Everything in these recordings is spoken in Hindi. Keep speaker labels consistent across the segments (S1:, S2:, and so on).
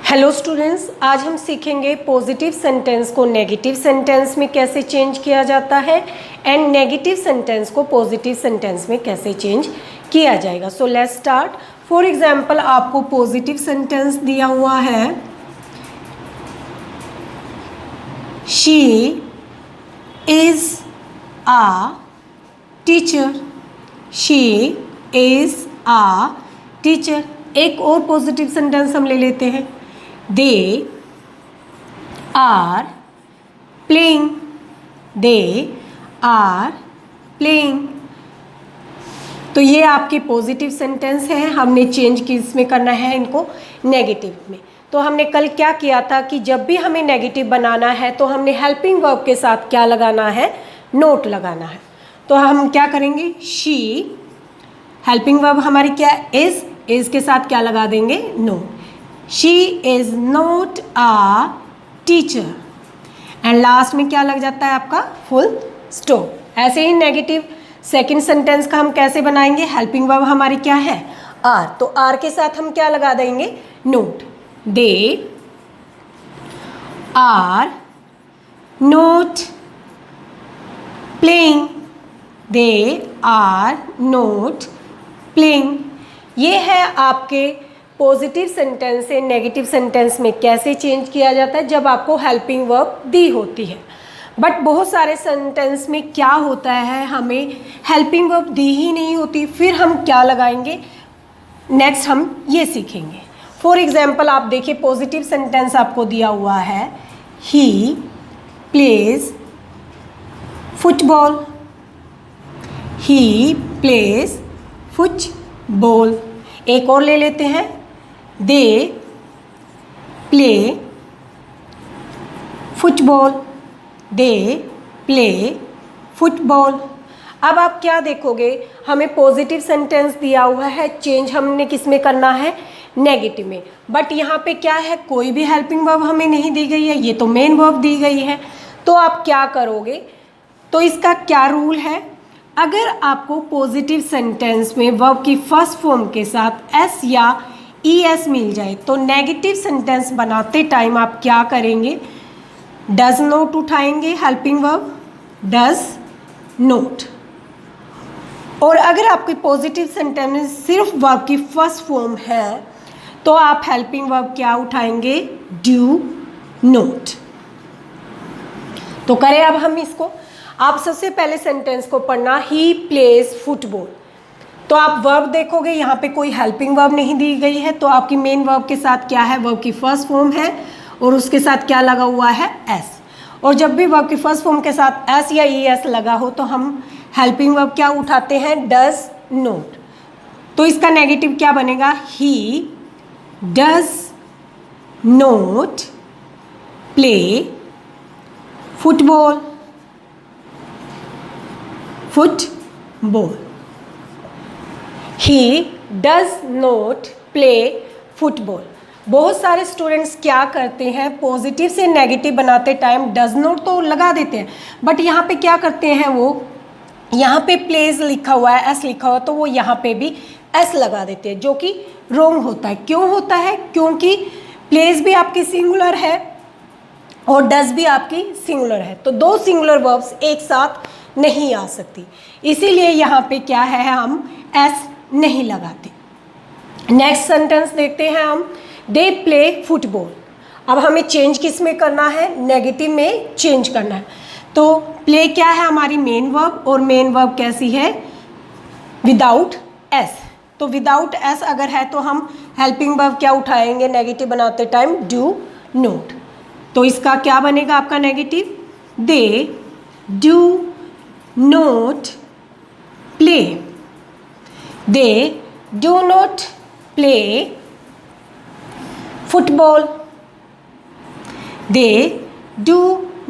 S1: हेलो स्टूडेंट्स, आज हम सीखेंगे पॉजिटिव सेंटेंस को नेगेटिव सेंटेंस में कैसे चेंज किया जाता है एंड नेगेटिव सेंटेंस को पॉजिटिव सेंटेंस में कैसे चेंज किया जाएगा। So let's start. For example, आपको पॉजिटिव सेंटेंस दिया हुआ है, she is a teacher. She is a teacher. एक और पॉजिटिव सेंटेंस हम ले लेते हैं, they are playing. They are playing. तो ये आपके पॉजिटिव सेंटेंस हैं। हमने चेंज किस में करना है, इनको नेगेटिव में। तो हमने कल क्या किया था कि जब भी हमें नेगेटिव बनाना है तो हमने हेल्पिंग वर्ब के साथ क्या लगाना है, नोट लगाना है। तो हम क्या करेंगे, शी, हेल्पिंग वर्ब हमारी क्या है, इज के साथ क्या लगा देंगे, no. She is not a teacher. And last में क्या लग जाता है आपका, फुल स्टॉप। ऐसे ही नेगेटिव सेकंड सेंटेंस का हम कैसे बनाएंगे, हेल्पिंग वर्ब हमारी क्या है, आर। तो आर के साथ हम क्या लगा देंगे, not. They are not playing. They are not playing. ये है आपके पॉजिटिव सेंटेंस से नेगेटिव सेंटेंस में कैसे चेंज किया जाता है जब आपको हेल्पिंग वर्ब दी होती है। बट बहुत सारे सेंटेंस में क्या होता है, हमें हेल्पिंग वर्ब दी ही नहीं होती, फिर हम क्या लगाएंगे, नेक्स्ट हम ये सीखेंगे। फॉर एग्जाम्पल, आप देखिए पॉजिटिव सेंटेंस आपको दिया हुआ है, he plays football. He plays football. एक और ले लेते हैं, they play football. They play football. अब आप क्या देखोगे, हमें पॉजिटिव सेंटेंस दिया हुआ है, चेंज हमने किस में करना है, नेगेटिव में। बट यहाँ पे क्या है, कोई भी हेल्पिंग वर्ब हमें नहीं दी गई है, ये तो मेन वर्ब दी गई है। तो आप क्या करोगे, तो इसका क्या रूल है, अगर आपको पॉजिटिव सेंटेंस में वर्ब की फर्स्ट फॉर्म के साथ एस या ई एस मिल जाए तो नेगेटिव सेंटेंस बनाते टाइम आप क्या करेंगे, डज नोट उठाएंगे, हेल्पिंग वर्ब डज नोट। और अगर आपके पॉजिटिव सेंटेंस में सिर्फ वर्ब की फर्स्ट फॉर्म है तो आप हेल्पिंग वर्ब क्या उठाएंगे, डू नोट। तो करें अब हम इसको। आप सबसे पहले सेंटेंस को पढ़ना, ही प्लेज फुटबॉल। तो आप वर्ब देखोगे, यहाँ पे कोई हेल्पिंग वर्ब नहीं दी गई है, तो आपकी मेन वर्ब के साथ क्या है, वर्ब की फर्स्ट फॉर्म है और उसके साथ क्या लगा हुआ है, एस। और जब भी वर्ब की फर्स्ट फॉर्म के साथ एस या ई एस लगा हो तो हम हेल्पिंग वर्ब क्या उठाते हैं, डज नोट। तो इसका नेगेटिव क्या बनेगा, he does note play football. Football. He does not play football. बहुत सारे स्टूडेंट्स क्या करते हैं, पॉजिटिव से नेगेटिव बनाते टाइम डज नॉट तो लगा देते हैं, बट यहाँ पे क्या करते हैं, वो यहाँ पे प्लेज लिखा हुआ है, एस लिखा हुआ है, तो वो यहाँ पे भी एस लगा देते हैं, जो कि रॉन्ग होता है। क्यों होता है, क्योंकि प्लेज भी आपकी सिंगुलर है और डज भी आपकी सिंगुलर है, तो दो सिंगुलर वर्ब्स एक साथ नहीं आ सकती, इसीलिए यहाँ पे क्या है, हम एस नहीं लगाते। नेक्स्ट सेंटेंस देखते हैं हम, दे प्ले फुटबॉल। अब हमें चेंज किस में करना है, नेगेटिव में चेंज करना है। तो प्ले क्या है, हमारी मेन वर्ब, और मेन वर्ब कैसी है, विदाउट एस। तो विदाउट एस अगर है तो हम हेल्पिंग वर्ब क्या उठाएंगे नेगेटिव बनाते टाइम, डू नोट। तो इसका क्या बनेगा आपका negative, they do not play. They do not play football. They do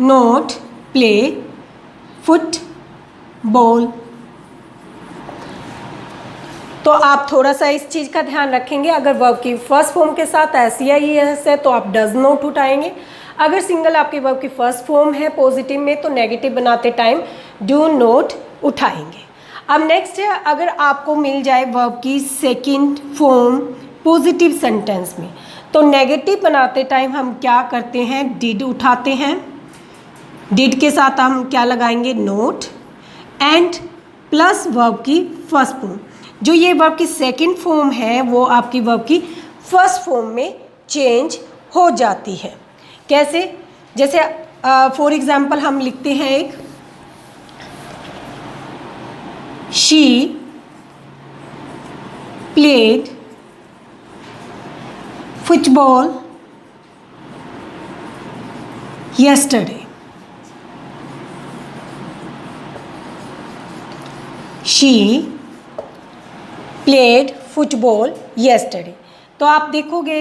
S1: not play football. तो आप थोड़ा सा इस चीज़ का ध्यान रखेंगे, अगर वर्ब की फर्स्ट फॉर्म के साथ एस या ई एस है तो आप डज नोट उठाएंगे। अगर सिंगल आपके वर्ब की फर्स्ट फॉर्म है पॉजिटिव में तो नेगेटिव बनाते टाइम डू नोट उठाएंगे। अब नेक्स्ट है, अगर आपको मिल जाए वर्ब की सेकंड फॉर्म पॉजिटिव सेंटेंस में तो नेगेटिव बनाते टाइम हम क्या करते हैं, डिड उठाते हैं, डिड के साथ हम क्या लगाएंगे, नोट, एंड प्लस वर्ब की फर्स्ट फॉर्म। जो ये वर्ब की सेकंड फॉर्म है वो आपकी वर्ब की फर्स्ट फॉर्म में चेंज हो जाती है। कैसे, जैसे फॉर एग्जाम्पल हम लिखते हैं एक, she played football yesterday. She played football yesterday. तो आप देखोगे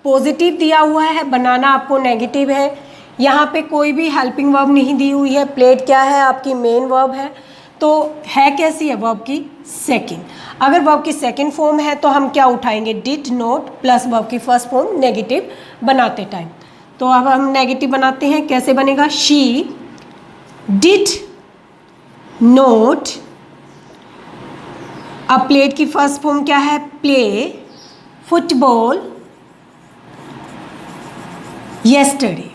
S1: पॉजिटिव दिया हुआ है, बनाना आपको नेगेटिव है, यहाँ पे कोई भी हेल्पिंग वर्ब नहीं दी हुई है। प्लेड क्या है, आपकी मेन वर्ब है, तो है कैसी है, वर्ब की सेकंड। अगर वर्ब की सेकंड फॉर्म है तो हम क्या उठाएंगे, डिड नोट प्लस वर्ब की फर्स्ट फॉर्म नेगेटिव बनाते टाइम। तो अब हम नेगेटिव बनाते हैं, कैसे बनेगा, शी डिड नोट, अब प्लेड की फर्स्ट फॉर्म क्या है, play football yesterday.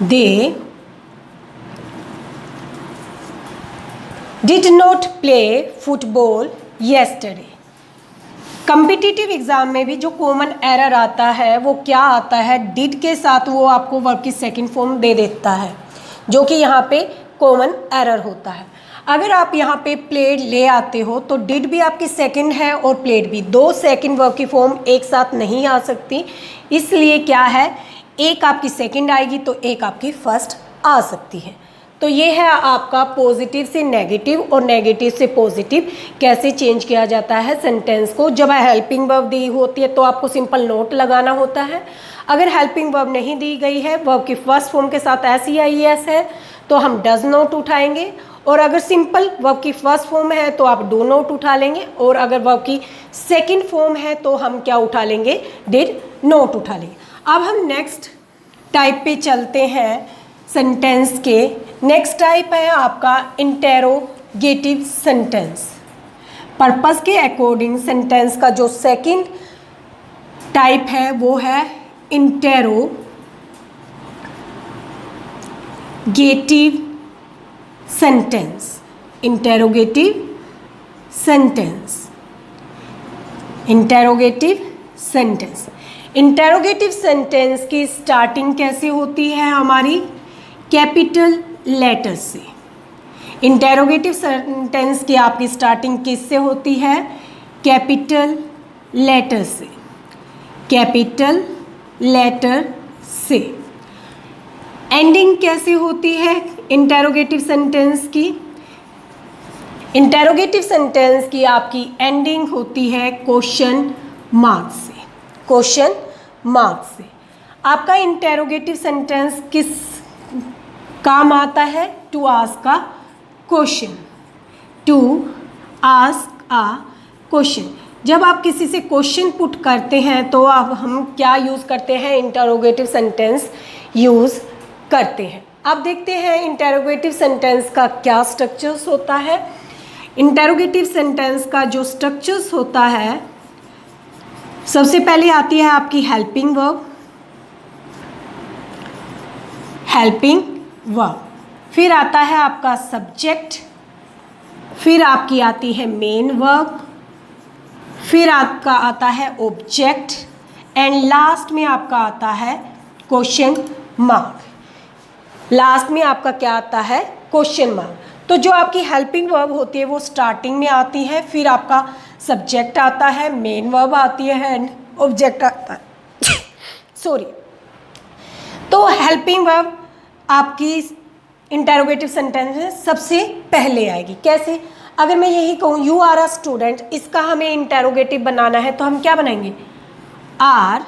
S1: They did not play football yesterday. Competitive exam में भी जो कॉमन एरर आता है वो क्या आता है, डिड के साथ वो आपको वर्ब की सेकंड फॉर्म दे देता है, जो कि यहाँ पे कॉमन एरर होता है। अगर आप यहाँ पे प्लेड ले आते हो तो डिड भी आपकी सेकंड है और प्लेड भी, दो सेकंड वर्ब की फॉर्म एक साथ नहीं आ सकती, इसलिए क्या है, एक आपकी सेकंड आएगी तो एक आपकी फर्स्ट आ सकती है। तो ये है आपका पॉजिटिव से नेगेटिव और नेगेटिव से पॉजिटिव कैसे चेंज किया जाता है सेंटेंस को। जब हेल्पिंग वर्ब दी होती है तो आपको सिंपल नोट लगाना होता है। अगर हेल्पिंग वर्ब नहीं दी गई है, वर्ब की फर्स्ट फॉर्म के साथ SEIS है, तो हम डज नोट उठाएंगे, और अगर सिंपल वर्ब की फर्स्ट फॉर्म है तो आप डू नोट उठा लेंगे, और अगर वर्ब की सेकंड फॉर्म है तो हम क्या उठा लेंगे, डिड नोट उठा लेंगे। अब हम नेक्स्ट टाइप पे चलते हैं सेंटेंस के। नेक्स्ट टाइप है आपका इंटेरोगेटिव सेंटेंस। पर्पस के अकॉर्डिंग सेंटेंस का जो सेकंड टाइप है वो है interrogative sentence. Interrogative sentence, interrogative sentence. Interrogative sentence की स्टार्टिंग कैसे होती है हमारी, कैपिटल लेटर से। इंटेरोगेटिव सेंटेंस की आपकी स्टार्टिंग किससे होती है, कैपिटल लेटर से, कैपिटल लेटर से। एंडिंग कैसे होती है इंटेरोगेटिव सेंटेंस की, इंटेरोगेटिव सेंटेंस की आपकी एंडिंग होती है क्वेश्चन मार्क से, क्वेश्चन मार्क से। आपका इंटेरोगेटिव सेंटेंस किस काम आता है, to ask a question, to ask a question. जब आप किसी से क्वेश्चन पुट करते हैं तो अब हम क्या यूज़ करते हैं, इंटेरोगेटिव सेंटेंस यूज़ करते हैं। अब देखते हैं इंटेरोगेटिव सेंटेंस का क्या स्ट्रक्चर्स होता है। इंटेरोगेटिव सेंटेंस का जो स्ट्रक्चर्स होता है, सबसे पहले आती है आपकी हेल्पिंग वर्ब, हेल्पिंग वर्ब, फिर आता है आपका सब्जेक्ट, फिर आपकी आती है मेन वर्ब, फिर आपका आता है ऑब्जेक्ट, एंड लास्ट में आपका आता है क्वेश्चन मार्क। लास्ट में आपका क्या आता है, क्वेश्चन मार्क। तो जो आपकी हेल्पिंग वर्ब होती है वो स्टार्टिंग में आती है, फिर आपका सब्जेक्ट आता है, मेन वर्ब आती है, एंड ऑब्जेक्ट आता है सॉरी। तो हेल्पिंग वर्ब आपकी इंटेरोगेटिव सेंटेंस में सबसे पहले आएगी। कैसे, अगर मैं यही कहूँ यू आर अ स्टूडेंट, इसका हमें इंटेरोगेटिव बनाना है तो हम क्या बनाएंगे, आर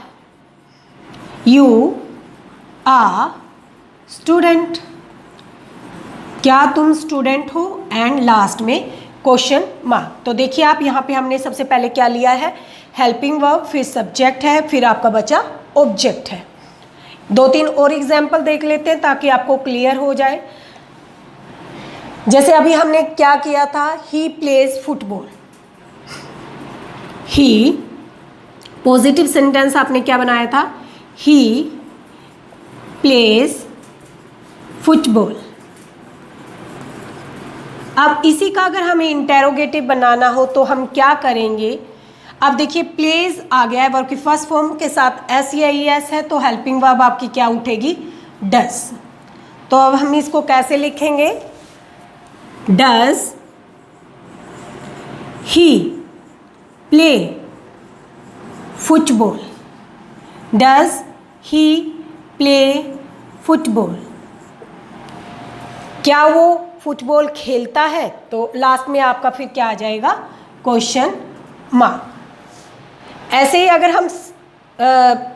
S1: यू आ स्टूडेंट, क्या तुम स्टूडेंट हो, एंड लास्ट में क्वेश्चन मार्क। तो देखिए आप यहाँ पे हमने सबसे पहले क्या लिया है, हेल्पिंग वर्ब, फिर सब्जेक्ट है, फिर आपका बचा ऑब्जेक्ट है। दो तीन और एग्जाम्पल देख लेते हैं ताकि आपको क्लियर हो जाए। जैसे अभी हमने क्या किया था, he plays football, he positive sentence आपने क्या बनाया था, ही प्लेज फुटबॉल। अब इसी का अगर हमें इंटेरोगेटिव बनाना हो तो हम क्या करेंगे, अब देखिए प्लेज आ गया है, वर्ब की फर्स्ट फॉर्म के साथ एस या ई एस है, तो हेल्पिंग वर्ब आपकी क्या उठेगी, डस। तो अब हम इसको कैसे लिखेंगे, डस ही प्ले फुटबॉल, डस ही प्ले फुटबॉल। क्या वो फुटबॉल खेलता है, तो लास्ट में आपका फिर क्या आ जाएगा, क्वेश्चन मार्क। ऐसे ही अगर हम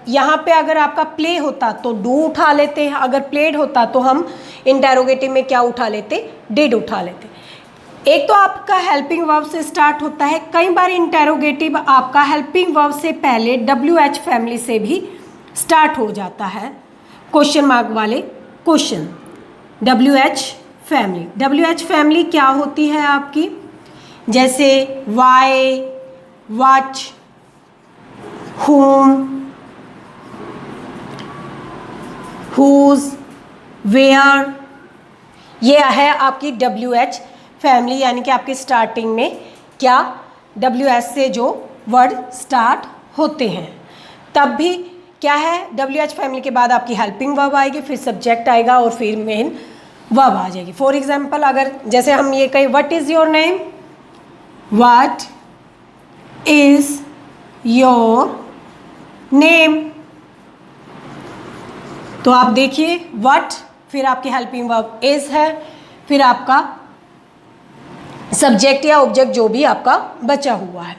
S1: यहाँ पे अगर आपका प्ले होता तो डू उठा लेते हैं, अगर प्लेड होता तो हम इंटेरोगेटिव में क्या उठा लेते, डिड उठा लेते। एक तो आपका हेल्पिंग वर्ब से स्टार्ट होता है, कई बार इंटेरोगेटिव आपका हेल्पिंग वर्ब से पहले WH फैमिली से भी स्टार्ट हो जाता है, क्वेश्चन मार्क वाले question. WH family, WH family क्या होती है आपकी, जैसे why, what, whom, whose, where, ये है आपकी WH फैमिली, यानी कि आपकी स्टार्टिंग में क्या WH से जो वर्ड स्टार्ट होते हैं। तब भी क्या है, WH फैमिली के बाद आपकी हेल्पिंग वर्ब आएगी, फिर सब्जेक्ट आएगा और फिर मेन वर्ब आ जाएगी। फॉर एग्जाम्पल अगर जैसे हम ये कहें what is your name, what is your name, तो आप देखिए व्हाट, फिर आपकी हेल्पिंग वर्ब इज है, फिर आपका सब्जेक्ट या ऑब्जेक्ट जो भी आपका बचा हुआ है।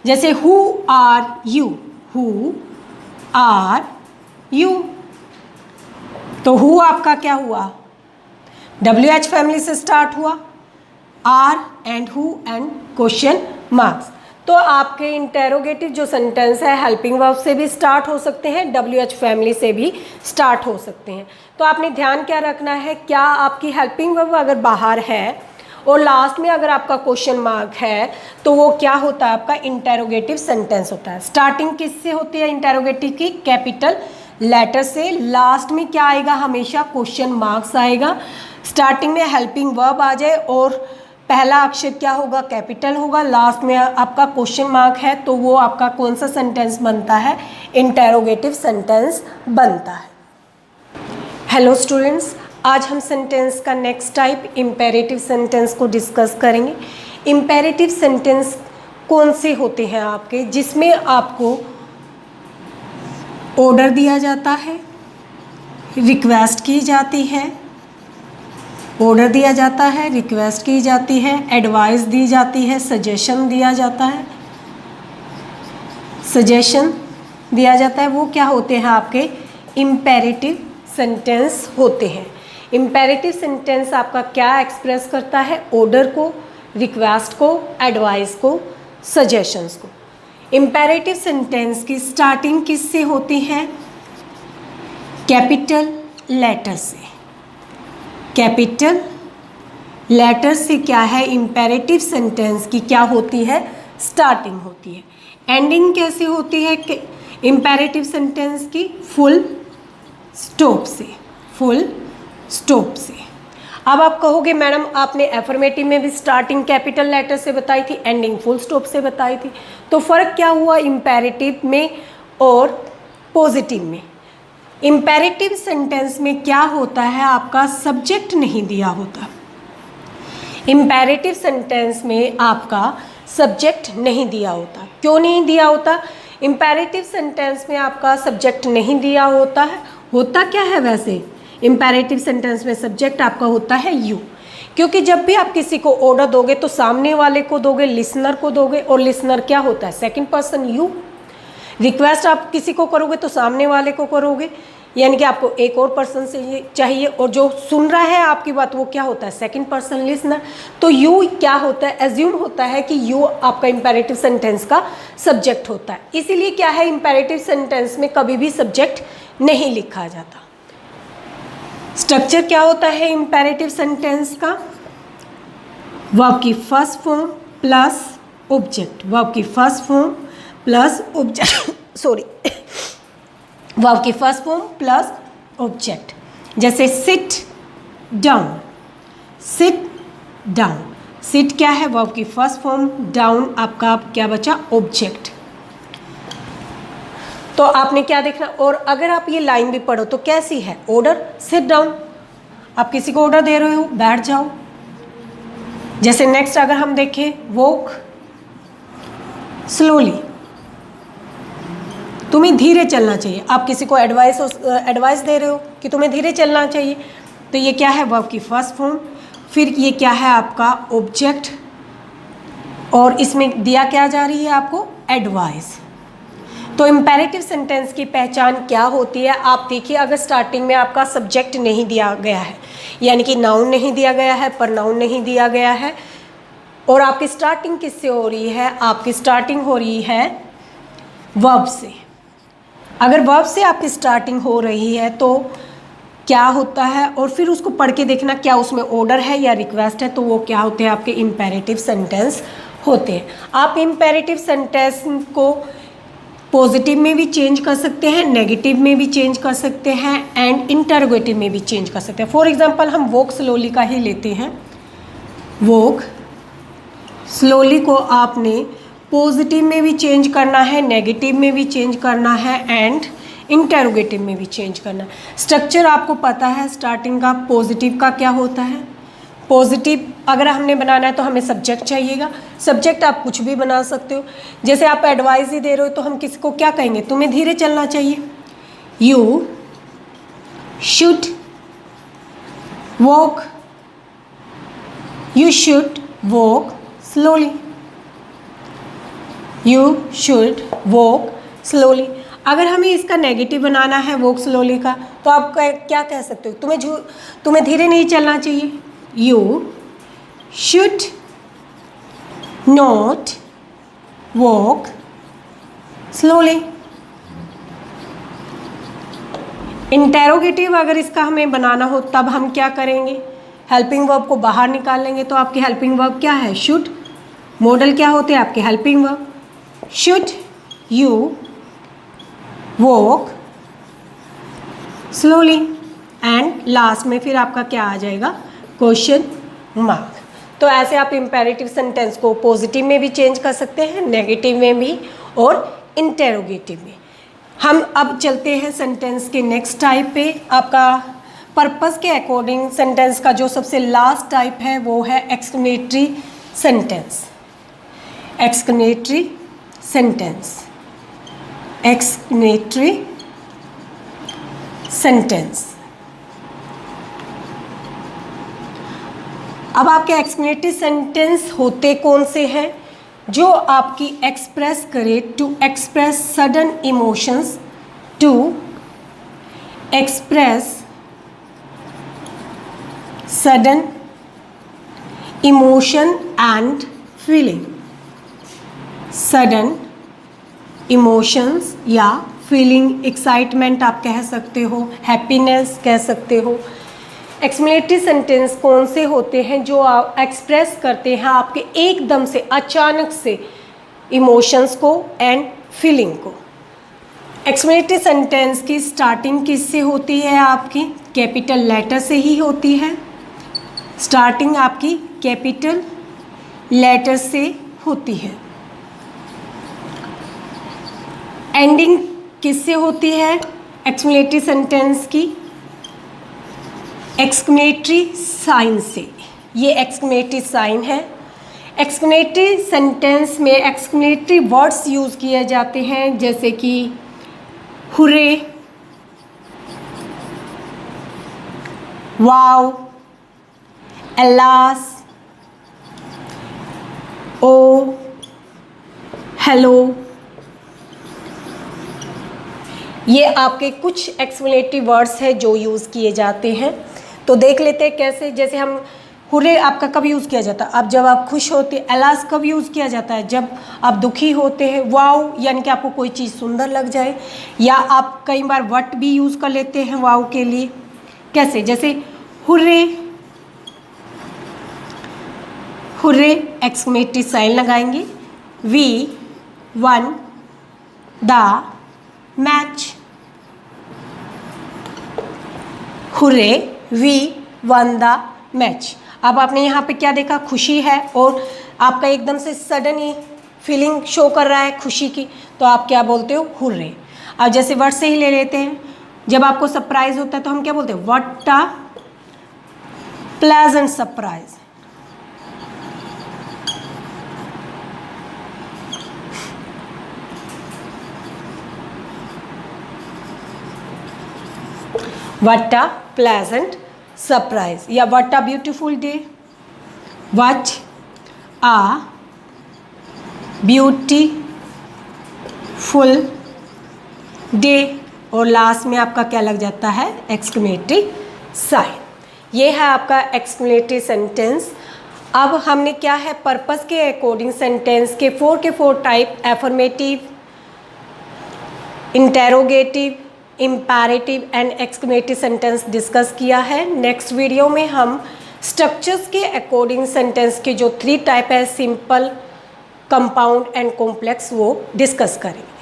S1: जैसे who are you, who are you, तो हु आपका क्या हुआ, WH फैमिली से स्टार्ट हुआ, are and who and question marks. तो आपके इंटेरोगेटिव जो सेंटेंस है हेल्पिंग वर्ब से भी स्टार्ट हो सकते हैं, WH फैमिली से भी स्टार्ट हो सकते हैं। तो आपने ध्यान क्या रखना है, क्या आपकी हेल्पिंग वर्ब अगर बाहर है और लास्ट में अगर आपका क्वेश्चन मार्क है तो वो क्या होता है, आपका इंटेरोगेटिव सेंटेंस होता है। स्टार्टिंग किससे होती है इंटेरोगेटिव की, कैपिटल लेटर से, लास्ट में क्या आएगा, हमेशा क्वेश्चन मार्क्स आएगा। स्टार्टिंग में हेल्पिंग वर्ब आ जाए और पहला अक्षर क्या होगा, कैपिटल होगा, लास्ट में आपका क्वेश्चन मार्क है, तो वो आपका कौन सा सेंटेंस बनता है, इंटेरोगेटिव सेंटेंस बनता है। हेलो स्टूडेंट्स, आज हम सेंटेंस का नेक्स्ट टाइप इम्पेरेटिव सेंटेंस को डिस्कस करेंगे। इम्पेरेटिव सेंटेंस कौन से होते हैं आपके, जिसमें आपको ऑर्डर दिया जाता है, रिक्वेस्ट की जाती है, ऑर्डर दिया जाता है, रिक्वेस्ट की जाती है, एडवाइस दी जाती है, सजेशन दिया जाता है, सजेशन दिया जाता है, वो क्या होते हैं आपके इम्पेरेटिव सेंटेंस होते हैं। इम्पेरेटिव सेंटेंस आपका क्या एक्सप्रेस करता है, ऑर्डर को, रिक्वेस्ट को, एडवाइस को, सजेशंस को। इम्पेरेटिव सेंटेंस की स्टार्टिंग किससे होती है, कैपिटल लेटर से, कैपिटल लेटर से क्या है इम्पेरेटिव सेंटेंस की क्या होती है, स्टार्टिंग होती है। एंडिंग कैसे होती है इम्पेरेटिव सेंटेंस की, फुल स्टॉप से, फुल स्टॉप से। अब आप कहोगे मैडम आपने एफर्मेटिव में भी स्टार्टिंग कैपिटल लेटर से बताई थी, एंडिंग फुल स्टॉप से बताई थी, तो फ़र्क क्या हुआ इम्पेरेटिव में और पॉजिटिव में। इम्पेरेटिव सेंटेंस में क्या होता है, आपका सब्जेक्ट नहीं दिया होता। इम्पेरेटिव सेंटेंस में आपका सब्जेक्ट नहीं दिया होता। क्यों नहीं दिया होता, इम्पेरेटिव सेंटेंस में आपका सब्जेक्ट नहीं दिया होता है। होता क्या है वैसे, इम्पेरेटिव सेंटेंस में सब्जेक्ट आपका होता है यू, क्योंकि जब भी आप किसी को ऑर्डर दोगे तो सामने वाले को दोगे, लिसनर को दोगे, और लिसनर क्या होता है, सेकंड पर्सन यू। रिक्वेस्ट आप किसी को करोगे तो सामने वाले को करोगे, यानी कि आपको एक और पर्सन से चाहिए, और जो सुन रहा है आपकी बात वो क्या होता है, सेकंड पर्सन लिसनर। तो यू क्या होता है, एज्यूम होता है कि यू आपका इम्पेरेटिव सेंटेंस का सब्जेक्ट होता है। इसीलिए क्या है, इम्पेरेटिव सेंटेंस में कभी भी सब्जेक्ट नहीं लिखा जाता। स्ट्रक्चर क्या होता है इम्पेरेटिव सेंटेंस का, वर्ब की first form plus object, verb की first form plus object sorry verb की फर्स्ट फॉर्म प्लस ऑब्जेक्ट। जैसे sit down, sit down, sit क्या है वर्ब की फर्स्ट फॉर्म, डाउन आपका क्या बचा ऑब्जेक्ट। तो आपने क्या देखना, और अगर आप ये लाइन भी पढ़ो तो कैसी है, ऑर्डर, सिट डाउन, आप किसी को ऑर्डर दे रहे हो बैठ जाओ। जैसे नेक्स्ट अगर हम देखें वॉक स्लोली, तुम्हें धीरे चलना चाहिए, आप किसी को एडवाइस दे रहे हो कि तुम्हें धीरे चलना चाहिए, तो ये क्या है वर्ब की फर्स्ट फॉर्म, फिर ये क्या है आपका ऑब्जेक्ट, और इसमें दिया क्या जा रही है आपको, एडवाइस। तो इम्पेरेटिव सेंटेंस की पहचान क्या होती है, आप देखिए अगर स्टार्टिंग में आपका सब्जेक्ट नहीं दिया गया है, यानी कि नाउन नहीं दिया गया है, प्रनाउन नहीं दिया गया है, और आपकी स्टार्टिंग किससे हो रही है, आपकी स्टार्टिंग हो रही है वर्ब से। अगर वर्ब से आपकी स्टार्टिंग हो रही है तो क्या होता है, और फिर उसको पढ़ के देखना क्या उसमें ऑर्डर है या रिक्वेस्ट है, तो वो क्या होते हैं आपके इम्पेरेटिव सेंटेंस होते हैं। आप इम्पेरेटिव सेंटेंस को पॉजिटिव में भी चेंज कर सकते हैं, नेगेटिव में भी चेंज कर सकते हैं, एंड इंटरोगेटिव में भी चेंज कर सकते हैं। फॉर एग्जांपल हम वॉक स्लोली का ही लेते हैं। वॉक स्लोली को आपने पॉजिटिव में भी चेंज करना है, नेगेटिव में भी चेंज करना है, एंड इंटरोगेटिव में भी चेंज करना है। स्ट्रक्चर आपको पता है स्टार्टिंग का पॉजिटिव का क्या होता है। पॉजिटिव अगर हमने बनाना है तो हमें सब्जेक्ट चाहिएगा, सब्जेक्ट आप कुछ भी बना सकते हो। जैसे आप एडवाइस ही दे रहे हो तो हम किसी को क्या कहेंगे, तुम्हें धीरे चलना चाहिए, you should walk, you should walk slowly, you should walk slowly. अगर हमें इसका नेगेटिव बनाना है वॉक स्लोली का, तो आप क्या कह सकते हो, तुम्हें धीरे नहीं चलना चाहिए, you should not walk slowly। Interrogative अगर इसका हमें बनाना हो तब हम क्या करेंगे, हेल्पिंग वर्ब को बाहर निकाल लेंगे, तो आपकी हेल्पिंग वर्ब क्या है, शुड। मॉडल क्या होते हैं आपके helping verb, should you walk slowly, and last में फिर आपका क्या आ जाएगा, क्वेश्चन मार्क। तो ऐसे आप इम्पेरेटिव सेंटेंस को पॉजिटिव में भी चेंज कर सकते हैं, नेगेटिव में भी और इंटेरोगेटिव में। हम अब चलते हैं सेंटेंस के नेक्स्ट टाइप पे। आपका पर्पस के अकॉर्डिंग सेंटेंस का जो सबसे लास्ट टाइप है वो है exclamatory sentence. Exclamatory sentence, exclamatory sentence. अब आपके एक्सक्लेमेटरी सेंटेंस होते कौन से हैं, जो आपकी एक्सप्रेस करे, to express sudden emotions, to express sudden emotion and feeling, sudden emotions या फीलिंग, एक्साइटमेंट आप कह सकते हो, हैप्पीनेस कह सकते हो। एक्सक्लेमेटरी सेंटेंस कौन से होते हैं जो आप एक्सप्रेस करते हैं आपके एकदम से अचानक से इमोशंस को एंड फीलिंग को। एक्सक्लेमेटरी सेंटेंस की स्टार्टिंग किससे होती है, आपकी कैपिटल लेटर से ही होती है। स्टार्टिंग आपकी कैपिटल लेटर से होती है। एंडिंग किससे होती है एक्सक्लेमेटरी सेंटेंस की, एक्सक्लेमेटरी साइन से। ये एक्सक्लेमेटरी साइन है। एक्सक्लेमेटरी सेंटेंस में एक्सक्लेमेटरी वर्ड्स यूज़ किए जाते हैं, जैसे कि हुर्रे, वाव, एलास, ओ, हेलो। ये आपके कुछ एक्सक्लेमेटरी वर्ड्स हैं जो यूज़ किए जाते हैं। तो देख लेते हैं कैसे। जैसे हम हुर्रे आपका कब यूज़ किया जाता है, अब जब आप खुश होते। एलास कब यूज़ किया जाता है, जब आप दुखी होते हैं। वाव यानी कि आपको कोई चीज़ सुंदर लग जाए। या आप कई बार वट भी यूज़ कर लेते हैं वाव के लिए। कैसे, जैसे हुर्रे, हुर्रे एक्सक्लेमेटरी साइन लगाएंगे। We, won, the, match, hurray we won the match. अब आपने यहाँ पे क्या देखा, खुशी है और आपका एकदम से सडन ही फीलिंग शो कर रहा है खुशी की, तो आप क्या बोलते हो, हुर्रे। अब जैसे वर्ड से ही ले लेते हैं, जब आपको सरप्राइज होता है तो हम क्या बोलते हैं, what a pleasant surprise. What a pleasant surprise या what a beautiful day, what a beautiful day, और लास्ट में आपका क्या लग जाता है, एक्सक्लेमेटरी साइन। ये है आपका एक्सक्लेमेटरी सेंटेंस। अब हमने क्या है, पर्पस के अकॉर्डिंग सेंटेंस के 4 type, affirmative, interrogative, imperative and exclamatory sentence discuss किया है। नेक्स्ट वीडियो में हम स्ट्रक्चर्स के अकॉर्डिंग सेंटेंस के जो 3 टाइप है, सिंपल, कंपाउंड एंड कॉम्प्लेक्स, वो डिस्कस करेंगे।